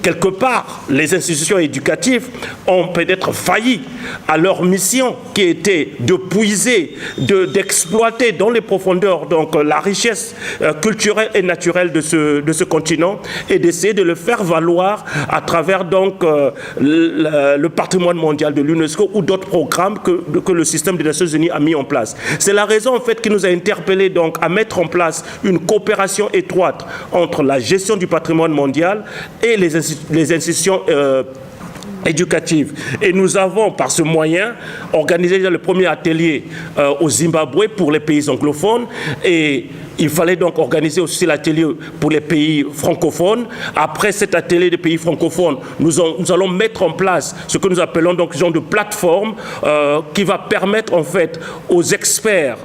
quelque part, les institutions éducatives ont peut-être failli à leur mission qui était de puiser, d'exploiter dans les profondeurs donc, la richesse culturelle et naturelle de ce continent et d'essayer de le faire valoir à travers donc, le patrimoine mondial de l'UNESCO ou d'autres programmes que le système des Nations Unies a mis en place. C'est la raison en fait qui nous a interpellés donc à mettre en place une coopération étroite entre la gestion du patrimoine mondial et les institutions éducative. Et nous avons, par ce moyen, organisé le premier atelier au Zimbabwe pour les pays anglophones et il fallait donc organiser aussi l'atelier pour les pays francophones. Après cet atelier des pays francophones, nous allons mettre en place ce que nous appelons donc un genre de plateforme qui va permettre en fait aux experts,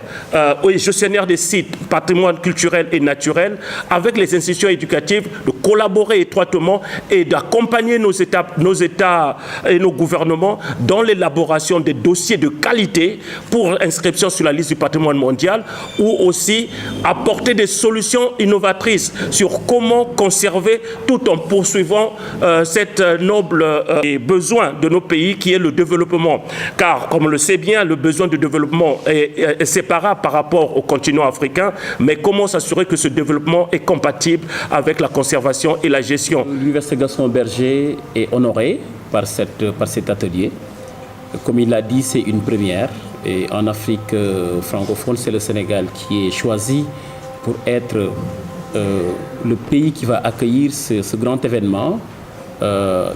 aux gestionnaires des sites patrimoine culturel et naturel, avec les institutions éducatives, de collaborer étroitement et d'accompagner nos États et nos gouvernements dans l'élaboration des dossiers de qualité pour inscription sur la liste du patrimoine mondial ou aussi apporter des solutions innovatrices sur comment conserver tout en poursuivant cette noble besoin de nos pays qui est le développement. Car, comme on le sait bien, le besoin de développement est séparable par rapport au continent africain, mais comment s'assurer que ce développement est compatible avec la conservation et la gestion. L'Université Gaston Berger est honorée par cet atelier. Comme il l'a dit, c'est une première. Et en Afrique francophone, c'est le Sénégal qui est choisi pour être le pays qui va accueillir ce grand événement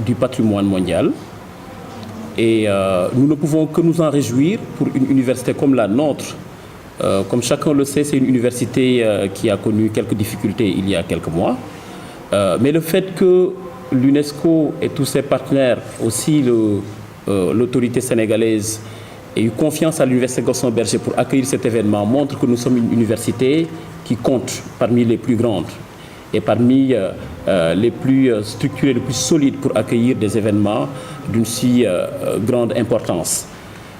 du patrimoine mondial. Et nous ne pouvons que nous en réjouir pour une université comme la nôtre. Comme chacun le sait, c'est une université qui a connu quelques difficultés il y a quelques mois. Mais le fait que l'UNESCO et tous ses partenaires, aussi l'autorité sénégalaise, aient eu confiance à l'Université Gaston Berger pour accueillir cet événement montre que nous sommes une université qui compte parmi les plus grandes et parmi les plus structurées, les plus solides pour accueillir des événements d'une si grande importance.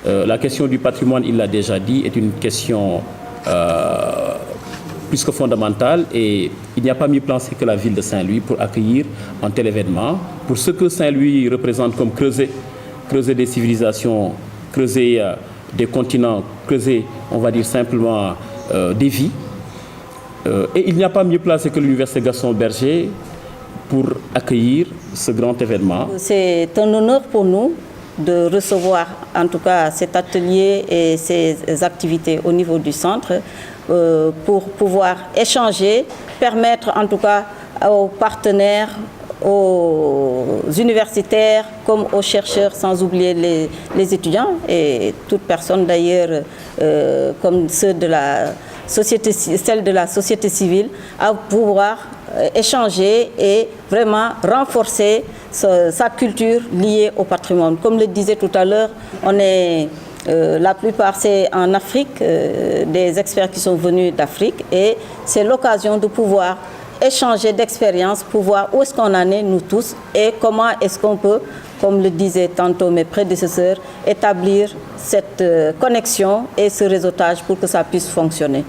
La question du patrimoine, il l'a déjà dit, est une question plus que fondamentale et il n'y a pas mieux placé que la ville de Saint-Louis pour accueillir un tel événement. Pour ce que Saint-Louis représente comme creuset des civilisations, creuset des continents, creuset, on va dire simplement, des vies. Et il n'y a pas mieux placé que l'Université Gaston Berger pour accueillir ce grand événement. C'est un honneur pour nous de recevoir en tout cas cet atelier et ces activités au niveau du centre pour pouvoir échanger, permettre en tout cas aux partenaires, aux universitaires comme aux chercheurs, sans oublier les étudiants et toute personne d'ailleurs comme celle de la société civile, à pouvoir échanger et vraiment renforcer sa culture liée au patrimoine. Comme le disait tout à l'heure, on est la plupart c'est en Afrique, des experts qui sont venus d'Afrique et c'est l'occasion de pouvoir échanger d'expériences pour voir où est-ce qu'on en est nous tous et comment est-ce qu'on peut, comme le disaient tantôt mes prédécesseurs, établir cette connexion et ce réseautage pour que ça puisse fonctionner.